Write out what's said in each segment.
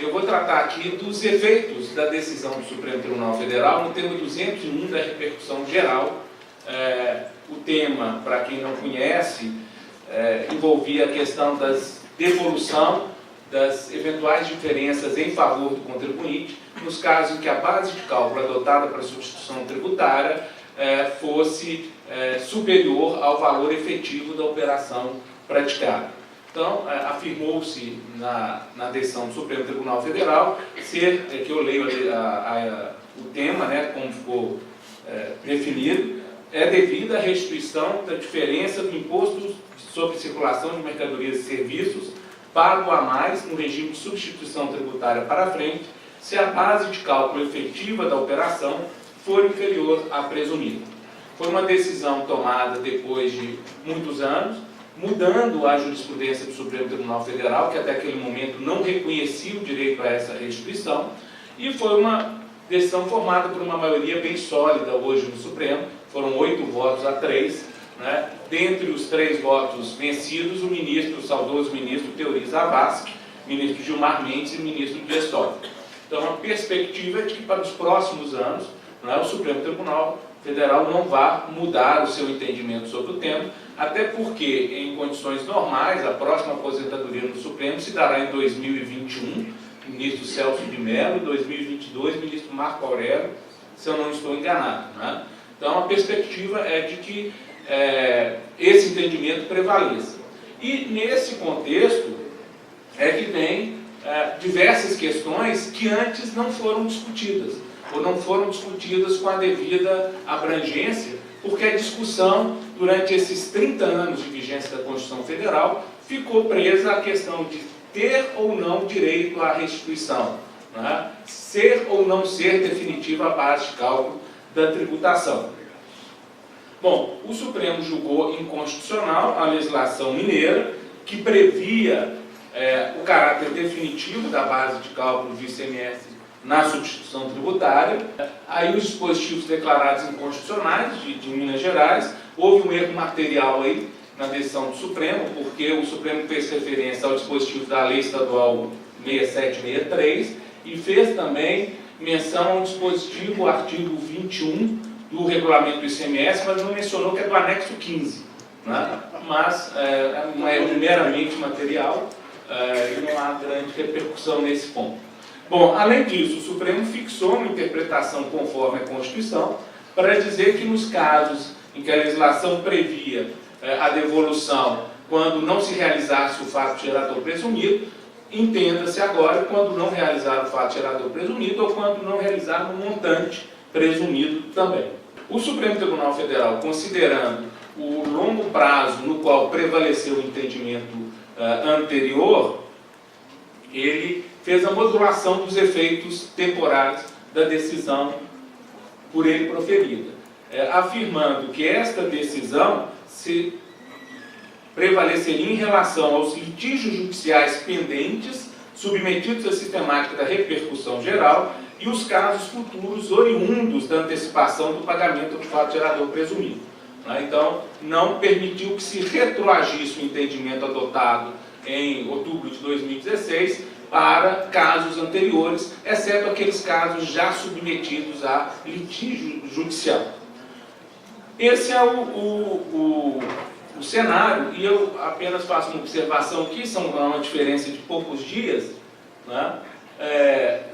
eu vou tratar aqui dos efeitos da decisão do Supremo Tribunal Federal no tema 201 da repercussão geral. O tema, para quem não conhece, envolvia a questão da devolução das eventuais diferenças em favor do contribuinte, nos casos em que a base de cálculo adotada para a substituição tributária fosse superior ao valor efetivo da operação praticada. Então, afirmou-se na decisão do Supremo Tribunal Federal ser, que eu leio o tema, como ficou definido, devida à restituição da diferença do imposto sobre circulação de mercadorias e serviços pago a mais no regime de substituição tributária para frente, se a base de cálculo efetiva da operação for inferior à presumida. Foi uma decisão tomada depois de muitos anos, mudando a jurisprudência do Supremo Tribunal Federal, que até aquele momento não reconhecia o direito a essa restituição, e foi uma decisão formada por uma maioria bem sólida hoje no Supremo, foram 8 votos a 3, Dentre os 3 votos vencidos, o saudoso ministro Teori Zavascki, ministro Gilmar Mendes e ministro Dias Toffoli. Então, a perspectiva é de que para os próximos anos, o Supremo Tribunal Federal não vai mudar o seu entendimento sobre o tema, até porque, em condições normais, a próxima aposentadoria no Supremo se dará em 2021, ministro Celso de Mello, 2022, ministro Marco Aurélio, se eu não estou enganado. Então, a perspectiva é de que esse entendimento prevaleça. E, nesse contexto, é que vem diversas questões que antes não foram discutidas, ou não foram discutidas com a devida abrangência, porque a discussão, durante esses 30 anos de vigência da Constituição Federal, ficou presa à questão de ter ou não direito à restituição, ser ou não ser definitiva a base de cálculo da tributação. Bom, o Supremo julgou inconstitucional a legislação mineira, que previa o caráter definitivo da base de cálculo do ICMS na substituição tributária. Aí os dispositivos declarados inconstitucionais de Minas Gerais, houve um erro material aí na decisão do Supremo, porque o Supremo fez referência ao dispositivo da Lei Estadual 6763 e fez também menção ao dispositivo, o artigo 21 do regulamento do ICMS, mas não mencionou que é do anexo 15. Mas é meramente material e não há grande repercussão nesse ponto. Bom, além disso, o Supremo fixou uma interpretação conforme a Constituição para dizer que nos casos em que a legislação previa a devolução quando não se realizasse o fato gerador presumido, entenda-se agora quando não realizar o fato gerador presumido ou quando não realizar no montante presumido também. O Supremo Tribunal Federal, considerando o longo prazo no qual prevaleceu o entendimento anterior, ele fez a modulação dos efeitos temporários da decisão por ele proferida, afirmando que esta decisão se prevaleceria em relação aos litígios judiciais pendentes, submetidos à sistemática da repercussão geral, e os casos futuros oriundos da antecipação do pagamento do fato gerador presumido. Então, não permitiu que se retroagisse o entendimento adotado em outubro de 2016 para casos anteriores, exceto aqueles casos já submetidos a litígio judicial. Esse é o cenário, e eu apenas faço uma observação aqui, são uma diferença de poucos dias,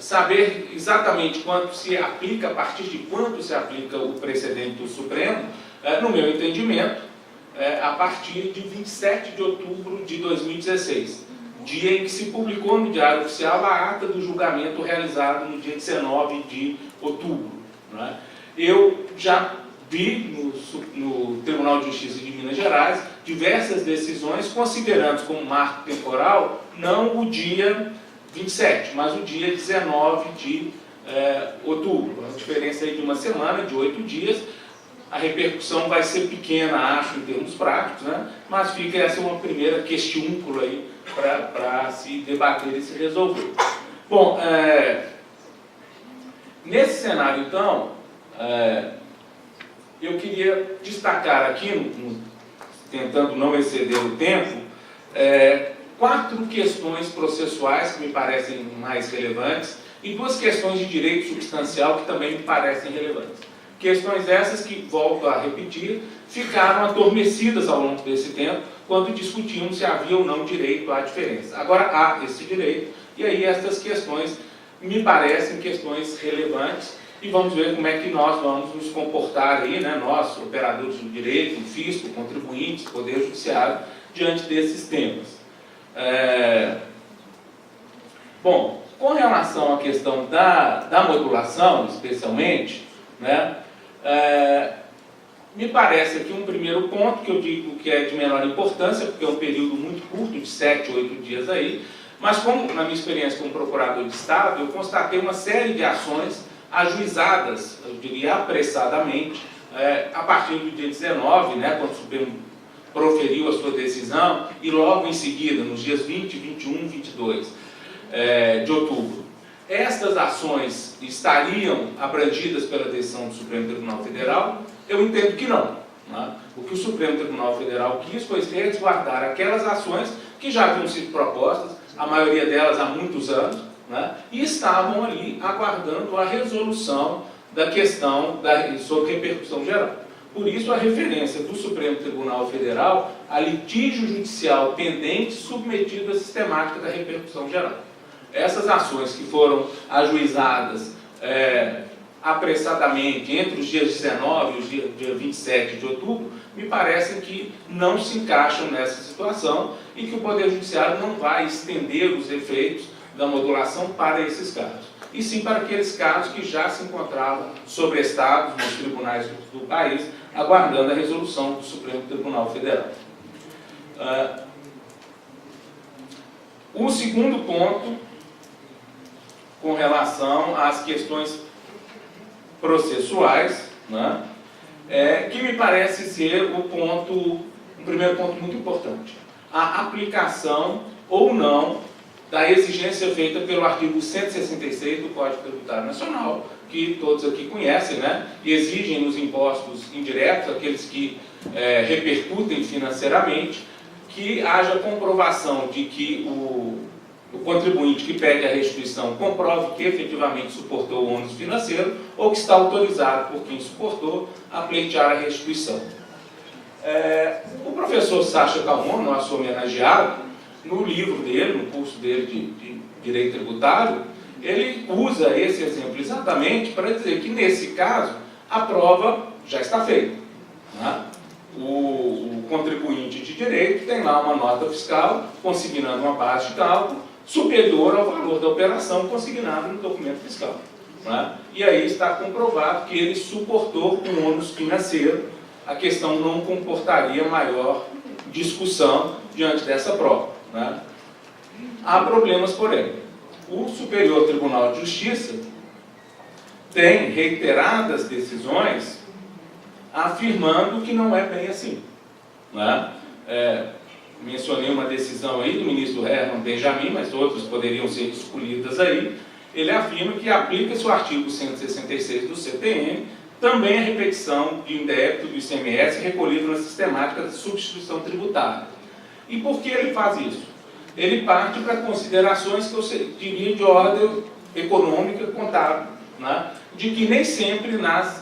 saber exatamente quanto se aplica, a partir de quanto se aplica o precedente do Supremo, no meu entendimento, a partir de 27 de outubro de 2016, dia em que se publicou no Diário Oficial a ata do julgamento realizado no dia 19 de outubro. Eu já vi no Tribunal de Justiça de Minas Gerais diversas decisões considerando como marco temporal não o dia 27, mas o dia 19 de outubro. Uma diferença aí de uma semana, de 8 dias. A repercussão vai ser pequena, acho, em termos práticos, mas fica essa uma primeira questiúnculo aí para se debater e se resolver. Bom, nesse cenário, então, eu queria destacar aqui, tentando não exceder o tempo, 4 questões processuais que me parecem mais relevantes e 2 questões de direito substancial que também me parecem relevantes. Questões essas que, volto a repetir, ficaram adormecidas ao longo desse tempo, quando discutimos se havia ou não direito à diferença. Agora há esse direito, e aí estas questões me parecem questões relevantes, e vamos ver como é que nós vamos nos comportar aí, né, nós, operadores do direito, o fisco, contribuintes, poder judiciário, diante desses temas. Bom, com relação à questão da modulação, especialmente, né, me parece aqui um primeiro ponto, que eu digo que é de menor importância, porque é um período muito curto, de 7, 8 dias aí, mas como, na minha experiência como procurador de Estado, eu constatei uma série de ações ajuizadas, eu diria apressadamente, a partir do dia 19, né, quando o Supremo proferiu a sua decisão, e logo em seguida, nos dias 20, 21, 22 de outubro. Estas ações estariam abrangidas pela decisão do Supremo Tribunal Federal? Eu entendo que não. Né? O que o Supremo Tribunal Federal quis foi resguardar aquelas ações que já haviam sido propostas, a maioria delas há muitos anos, né? E estavam ali aguardando a resolução da questão sobre repercussão geral. Por isso, a referência do Supremo Tribunal Federal a litígio judicial pendente submetido à sistemática da repercussão geral. Essas ações que foram ajuizadas apressadamente entre os dias 19 e o dia 27 de outubro, me parecem que não se encaixam nessa situação e que o Poder Judiciário não vai estender os efeitos da modulação para esses casos, e sim para aqueles casos que já se encontravam sobrestados nos tribunais do país, aguardando a resolução do Supremo Tribunal Federal. O segundo ponto, com relação às questões processuais, né, que me parece ser um primeiro ponto muito importante. A aplicação ou não da exigência feita pelo artigo 166 do Código Tributário Nacional, que todos aqui conhecem, né, e exigem nos impostos indiretos, aqueles que repercutem financeiramente, que haja comprovação de que o contribuinte que pede a restituição comprove que efetivamente suportou o ônus financeiro ou que está autorizado por quem suportou a pleitear a restituição. O professor Sacha Calmon, nosso homenageado, no livro dele, no curso dele de Direito Tributário, ele usa esse exemplo exatamente para dizer que, nesse caso, a prova já está feita. Né? O contribuinte de direito tem lá uma nota fiscal consignando uma base de cálculo superior ao valor da operação consignado no documento fiscal. Né? E aí está comprovado que ele suportou um ônus financeiro. A questão não comportaria maior discussão diante dessa prova. Né? Há problemas, porém. O Superior Tribunal de Justiça tem reiteradas decisões afirmando que não é bem assim. Né? Mencionei uma decisão aí do ministro Herman Benjamin, mas outras poderiam ser escolhidas aí. Ele afirma que aplica-se o artigo 166 do CTN, também a repetição de indébito do ICMS recolhido na sistemática de substituição tributária. E por que ele faz isso? Ele parte para considerações que eu diria de ordem econômica, contábil, né? De que nem sempre na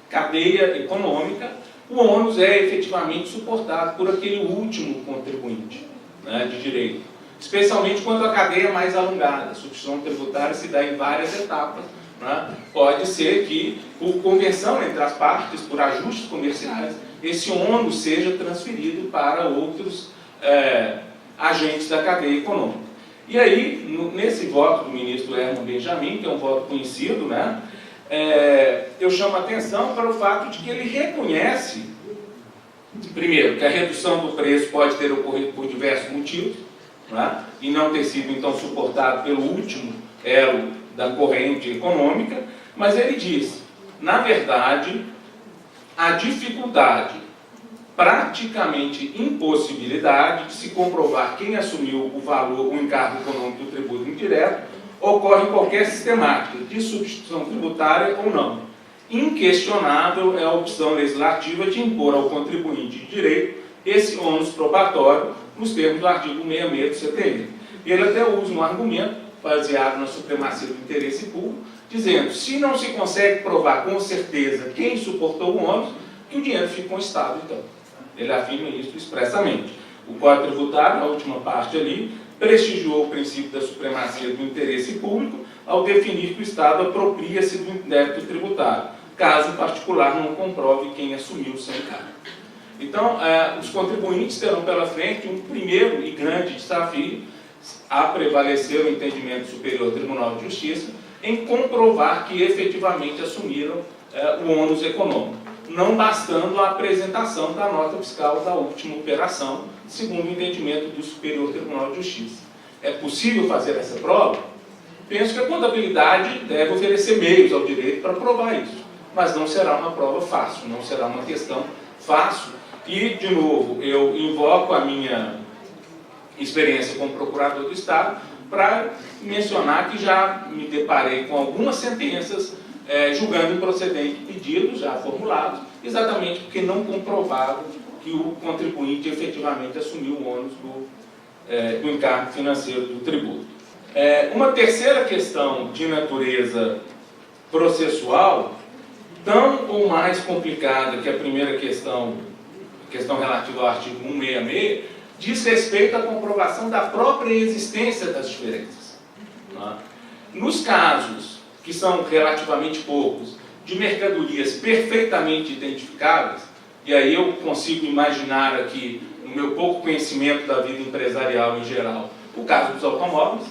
cadeia econômica o ônus é efetivamente suportado por aquele último contribuinte, né, de direito. Especialmente quando a cadeia é mais alongada. A substituição tributária se dá em várias etapas. Né? Pode ser que, por convenção entre as partes, por ajustes comerciais, esse ônus seja transferido para outros agentes da cadeia econômica. E aí, nesse voto do ministro Herman Benjamin, que é um voto conhecido, né, eu chamo a atenção para o fato de que ele reconhece, primeiro, que a redução do preço pode ter ocorrido por diversos motivos, né, e não ter sido, então, suportado pelo último elo da corrente econômica, mas ele diz, na verdade, a dificuldade, praticamente impossibilidade, de se comprovar quem assumiu o valor, o encargo econômico do tributo indireto, ocorre em qualquer sistemática, de substituição tributária ou não. Inquestionável é a opção legislativa de impor ao contribuinte de direito esse ônus probatório nos termos do artigo 66 do CTN. Ele até usa um argumento baseado na supremacia do interesse público, dizendo, se não se consegue provar com certeza quem suportou o ônus, que o dinheiro fica com o Estado, então. Ele afirma isso expressamente. O Código Tributário, na última parte ali, prestigiou o princípio da supremacia do interesse público ao definir que o Estado apropria-se do débito tributário, caso o particular não comprove quem assumiu sem encargo. Então, os contribuintes terão pela frente um primeiro e grande desafio a prevalecer o entendimento superior do Tribunal de Justiça em comprovar que efetivamente assumiram o ônus econômico, não bastando a apresentação da nota fiscal da última operação, segundo o entendimento do Superior Tribunal de Justiça. É possível fazer essa prova? Penso que a contabilidade deve oferecer meios ao direito para provar isso, mas não será uma prova fácil, não será uma questão fácil. E, de novo, eu invoco a minha experiência como procurador do Estado para mencionar que já me deparei com algumas sentenças julgando improcedente pedidos já formulados, exatamente porque não comprovaram que o contribuinte efetivamente assumiu o ônus do encargo financeiro do tributo. Uma terceira questão de natureza processual, tão ou mais complicada que a primeira questão relativa ao artigo 166, diz respeito à comprovação da própria existência das diferenças. Nos casos, que são relativamente poucos, de mercadorias perfeitamente identificáveis, e aí eu consigo imaginar aqui, no meu pouco conhecimento da vida empresarial em geral, o caso dos automóveis,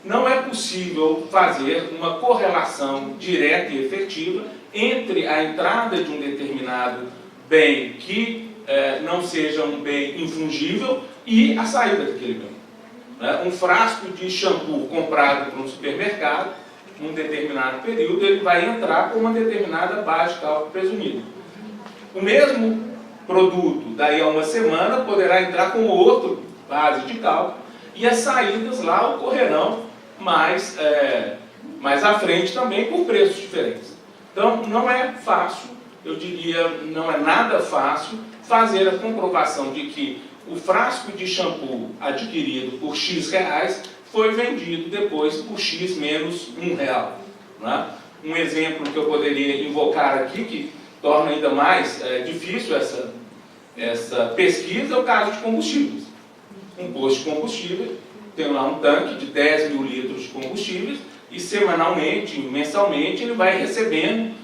não é possível fazer uma correlação direta e efetiva entre a entrada de um determinado bem que não seja um bem infungível e a saída daquele bem. Um frasco de shampoo comprado por um supermercado, num determinado período, ele vai entrar com uma determinada base de cálculo presumida. O mesmo produto, daí a uma semana, poderá entrar com outra base de cálculo e as saídas lá ocorrerão mais à frente também por preços diferentes. Então, não é fácil, eu diria, não é nada fácil fazer a comprovação de que o frasco de shampoo adquirido por X reais foi vendido depois por X menos R$1. Um exemplo que eu poderia invocar aqui, que torna ainda mais difícil essa pesquisa, é o caso de combustíveis. Um posto de combustível tem lá um tanque de 10 mil litros de combustíveis e semanalmente, mensalmente, ele vai recebendo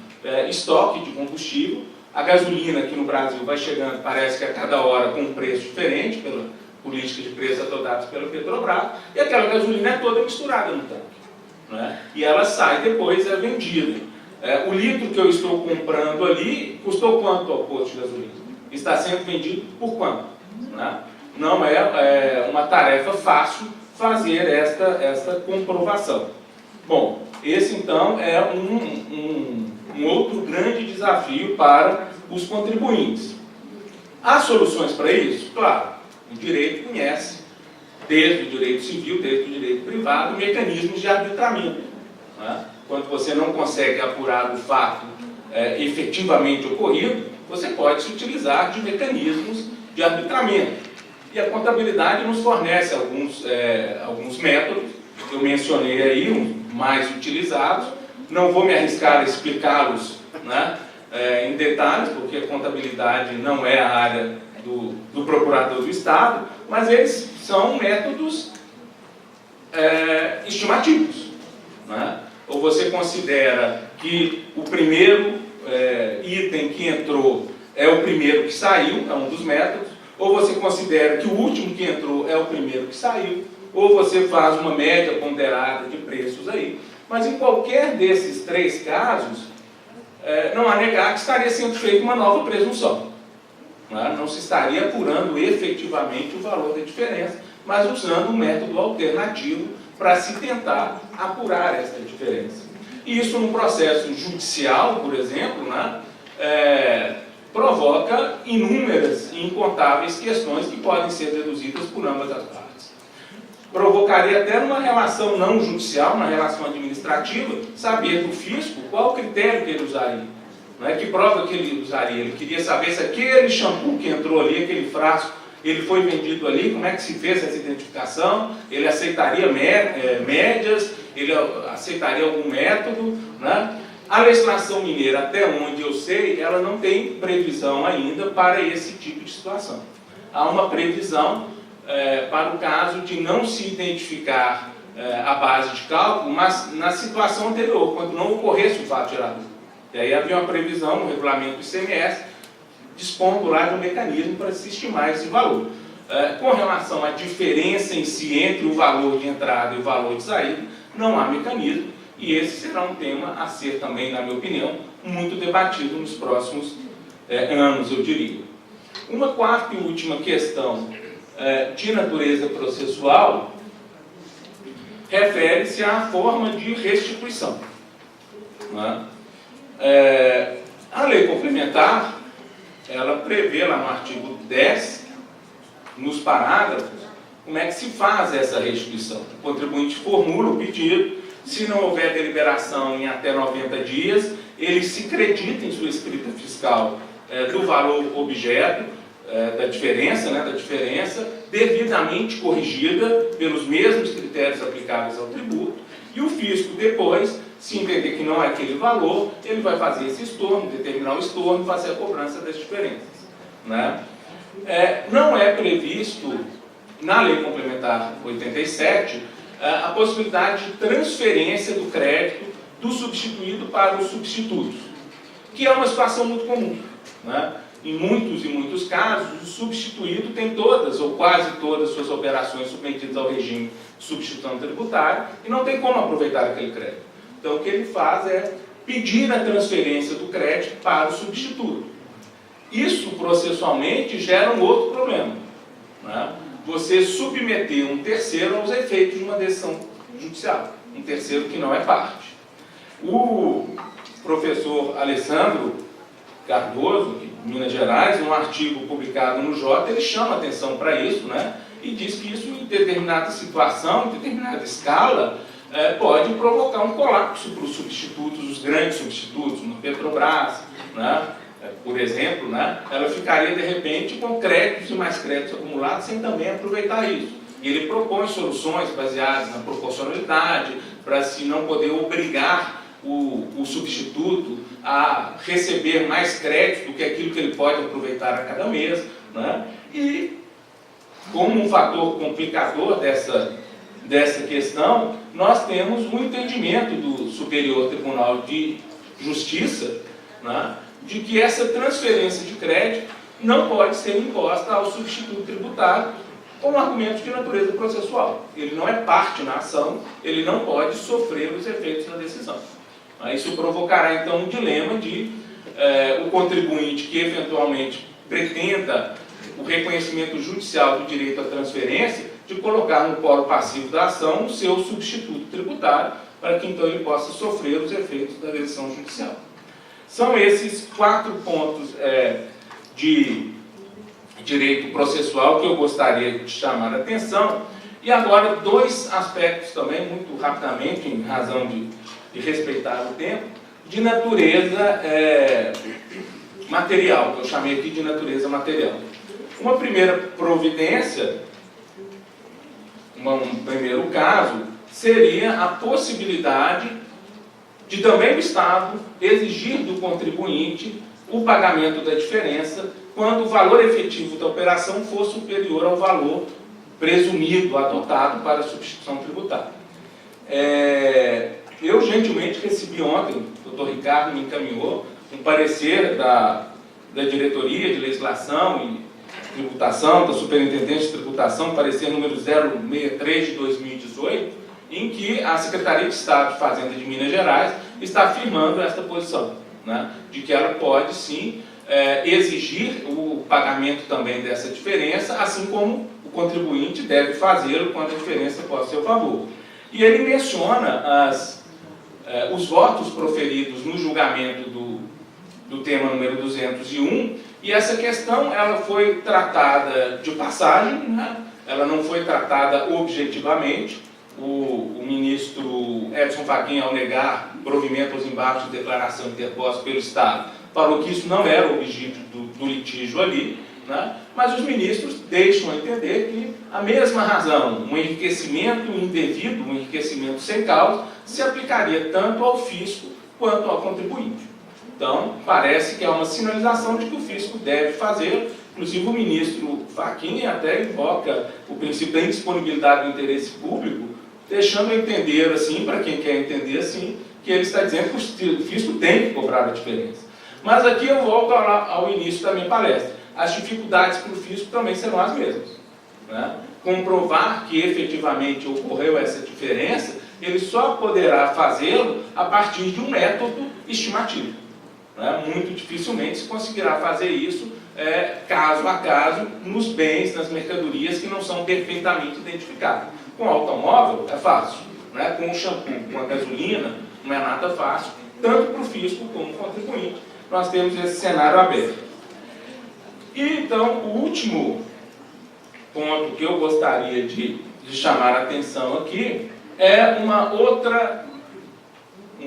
estoque de combustível. A gasolina aqui no Brasil vai chegando, parece que a cada hora, com um preço diferente, pela política de preços adotados pela Petrobras, e aquela gasolina é toda misturada no tanque. E ela sai depois, é vendida. O litro que eu estou comprando ali, custou quanto ao posto de gasolina? Está sendo vendido por quanto? Não é uma tarefa fácil fazer esta comprovação. Bom, esse então é um outro grande desafio para os contribuintes. Há soluções para isso? Claro, o direito conhece, desde o direito civil, desde o direito privado, mecanismos de arbitramento. Quando você não consegue apurar o fato efetivamente ocorrido, você pode se utilizar de mecanismos de arbitramento. E a contabilidade nos fornece alguns métodos, eu mencionei aí os mais utilizados, não vou me arriscar a explicá-los em detalhes, porque a contabilidade não é a área do procurador do Estado, mas eles são métodos estimativos. Ou você considera que o primeiro item que entrou é o primeiro que saiu, é um dos métodos, ou você considera que o último que entrou é o primeiro que saiu, ou você faz uma média ponderada de preços aí. Mas em qualquer desses três casos, não há negar que estaria sendo feita uma nova presunção. Não se estaria apurando efetivamente o valor da diferença, mas usando um método alternativo para se tentar apurar essa diferença. E isso no processo judicial, por exemplo, provoca inúmeras e incontáveis questões que podem ser deduzidas por ambas as partes. Provocaria até numa relação não judicial, na relação administrativa, saber do fisco qual o critério que ele usaria. Que prova que ele usaria? Ele queria saber se aquele shampoo que entrou ali, aquele frasco, ele foi vendido ali, como é que se fez essa identificação, ele aceitaria médias, ele aceitaria algum método, né? A legislação mineira, até onde eu sei, ela não tem previsão ainda para esse tipo de situação. Há uma previsão para o caso de não se identificar a base de cálculo, mas na situação anterior, quando não ocorresse o fato gerador. E aí havia uma previsão no regulamento do ICMS, dispondo lá de um mecanismo para se estimar esse valor. Com relação à diferença em si entre o valor de entrada e o valor de saída, não há mecanismo, e esse será um tema a ser também, na minha opinião, muito debatido nos próximos anos, eu diria. Uma quarta e última questão de natureza processual refere-se à forma de restituição. Né? A lei complementar, ela prevê lá no artigo 10, nos parágrafos, como é que se faz essa restituição. O contribuinte formula o pedido, se não houver deliberação em até 90 dias, ele se acredita em sua escrita fiscal do valor objeto, da diferença, devidamente corrigida pelos mesmos critérios aplicáveis ao tributo, e o fisco depois, se entender que não é aquele valor, ele vai fazer esse estorno, determinar o estorno e fazer a cobrança das diferenças. Né? Não é previsto, na Lei Complementar 87, a possibilidade de transferência do crédito do substituído para os substitutos, que é uma situação muito comum. Né? Em muitos e muitos casos, o substituído tem todas ou quase todas suas operações submetidas ao regime de substituição tributária e não tem como aproveitar aquele crédito. Então, o que ele faz é pedir a transferência do crédito para o substituto. Isso, processualmente, gera um outro problema. Né? Você submeter um terceiro aos efeitos de uma decisão judicial, um terceiro que não é parte. O professor Alessandro Cardoso, de Minas Gerais, num artigo publicado no Jota, ele chama atenção para isso, né? E diz que isso, em determinada situação, em determinada escala, pode provocar um colapso para os substitutos, os grandes substitutos, no Petrobras, né? Por exemplo, né? Ela ficaria, de repente, com créditos e mais créditos acumulados, sem também aproveitar isso. E ele propõe soluções baseadas na proporcionalidade, para se não poder obrigar o substituto a receber mais crédito do que aquilo que ele pode aproveitar a cada mês. Né? E, como um fator complicador dessa questão, nós temos um entendimento do Superior Tribunal de Justiça, né, de que essa transferência de crédito não pode ser imposta ao substituto tributário com argumentos de natureza processual. Ele não é parte na ação, ele não pode sofrer os efeitos da decisão. Isso provocará, então, um dilema de o contribuinte que, eventualmente, pretenda o reconhecimento judicial do direito à transferência, de colocar no polo passivo da ação o seu substituto tributário, para que, então, ele possa sofrer os efeitos da decisão judicial. São esses 4 pontos de direito processual que eu gostaria de chamar a atenção. E agora, 2 aspectos também, muito rapidamente, em razão de respeitar o tempo, de natureza material, que eu chamei aqui de natureza material. Uma primeira providência, um primeiro caso, seria a possibilidade de também o Estado exigir do contribuinte o pagamento da diferença quando o valor efetivo da operação for superior ao valor presumido, adotado para a substituição tributária. Eu gentilmente recebi ontem, o Dr. Ricardo me encaminhou, um parecer da Diretoria de Legislação e Tributação, da Superintendência de Tributação, parecer número 063 de 2018, em que a Secretaria de Estado de Fazenda de Minas Gerais está afirmando esta posição, né, de que ela pode, sim, exigir o pagamento também dessa diferença, assim como o contribuinte deve fazê-lo quando a diferença for a seu favor. E ele menciona os votos proferidos no julgamento do tema número 201, e essa questão ela foi tratada de passagem, né? Ela não foi tratada objetivamente. O ministro Edson Fachin, ao negar provimento aos embargos de declaração interposta pelo Estado, falou que isso não era o objetivo do litígio ali, né? mas os ministros deixam entender que a mesma razão, um enriquecimento indevido, um enriquecimento sem causa, se aplicaria tanto ao fisco quanto ao contribuinte. Então, parece que é uma sinalização de que o fisco deve fazer. Inclusive, o ministro Fachin até invoca o princípio da indisponibilidade do interesse público, deixando entender, assim, para quem quer entender assim, que ele está dizendo que o fisco tem que cobrar a diferença. Mas aqui eu volto ao início da minha palestra. As dificuldades para o fisco também serão as mesmas, né? Comprovar que efetivamente ocorreu essa diferença, ele só poderá fazê-lo a partir de um método estimativo, né? Muito dificilmente se conseguirá fazer isso caso a caso nos bens, nas mercadorias que não são perfeitamente identificados. Com o automóvel é fácil, né? Com o shampoo, com a gasolina, não é nada fácil, tanto para o fisco como para o contribuinte. Nós temos esse cenário aberto. E então, o último ponto que eu gostaria de chamar a atenção aqui é um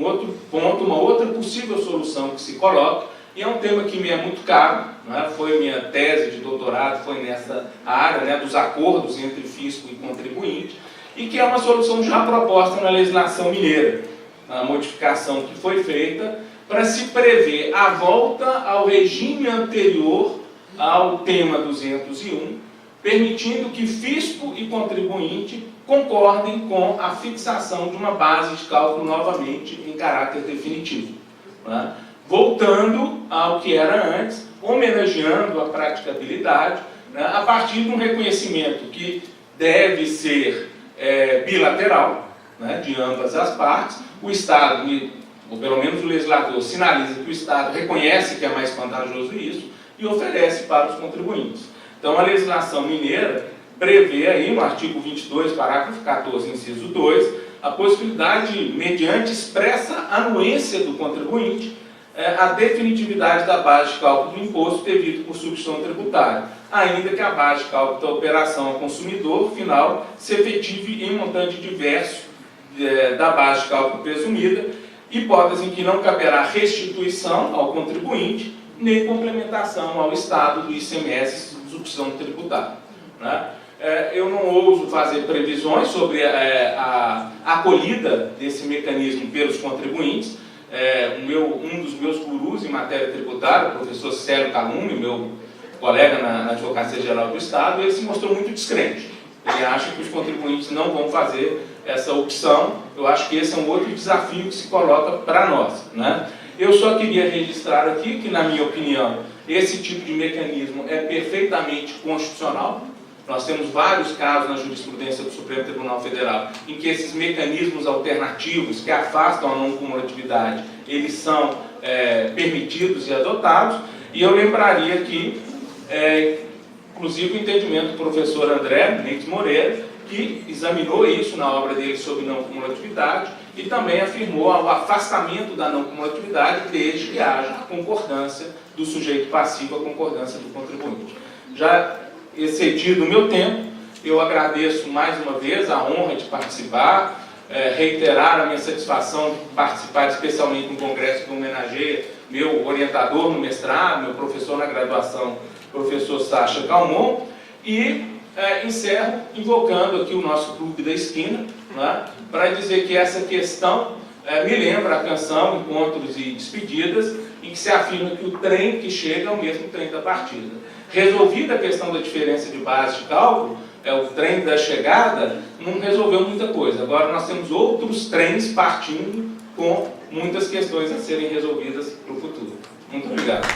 outro ponto, uma outra possível solução que se coloca, e é um tema que me é muito caro, né? Foi minha tese de doutorado, foi nessa área, né, dos acordos entre fisco e contribuinte, e que é uma solução já proposta na legislação mineira, a modificação que foi feita para se prever a volta ao regime anterior ao tema 201, permitindo que fisco e contribuinte concordem com a fixação de uma base de cálculo novamente em caráter definitivo, né? Voltando ao que era antes, homenageando a praticabilidade, né, a partir de um reconhecimento que deve ser bilateral, né, de ambas as partes. O Estado, ou pelo menos o legislador, sinaliza que o Estado reconhece que é mais vantajoso isso e oferece para os contribuintes. Então, a legislação mineira prevê aí, no artigo 22, parágrafo 14, inciso 2, a possibilidade de, mediante expressa anuência do contribuinte, a definitividade da base de cálculo do imposto devido por substituição tributária, ainda que a base de cálculo da operação ao consumidor final se efetive em montante diverso da base de cálculo presumida, hipótese em que não caberá restituição ao contribuinte, nem complementação ao Estado do ICMS substituição tributária, né? Eu não ouso fazer previsões sobre a acolhida desse mecanismo pelos contribuintes. Um dos meus gurus em matéria tributária, o professor Célio Calumni, meu colega na Advocacia Geral do Estado, ele se mostrou muito descrente. Ele acha que os contribuintes não vão fazer essa opção. Eu acho que esse é um outro desafio que se coloca para nós, né? Eu só queria registrar aqui que, na minha opinião, esse tipo de mecanismo é perfeitamente constitucional. Nós temos vários casos na jurisprudência do Supremo Tribunal Federal em que esses mecanismos alternativos que afastam a não cumulatividade, eles são permitidos e adotados. E eu lembraria aqui, inclusive, o entendimento do professor André Mendes Moreira, que examinou isso na obra dele sobre não cumulatividade e também afirmou o afastamento da não cumulatividade desde que haja a concordância do sujeito passivo, a concordância do contribuinte. Já excedido o meu tempo, eu agradeço mais uma vez a honra de participar, reiterar a minha satisfação de participar especialmente de um congresso que homenageia meu orientador no mestrado, meu professor na graduação, professor Sacha Calmon, e encerro invocando aqui o nosso Clube da Esquina, né, para dizer que essa questão me lembra a canção Encontros e Despedidas, em que se afirma que o trem que chega é o mesmo trem da partida. Resolvida a questão da diferença de base de cálculo, o trem da chegada não resolveu muita coisa. Agora nós temos outros trens partindo com muitas questões a serem resolvidas para o futuro. Muito obrigado.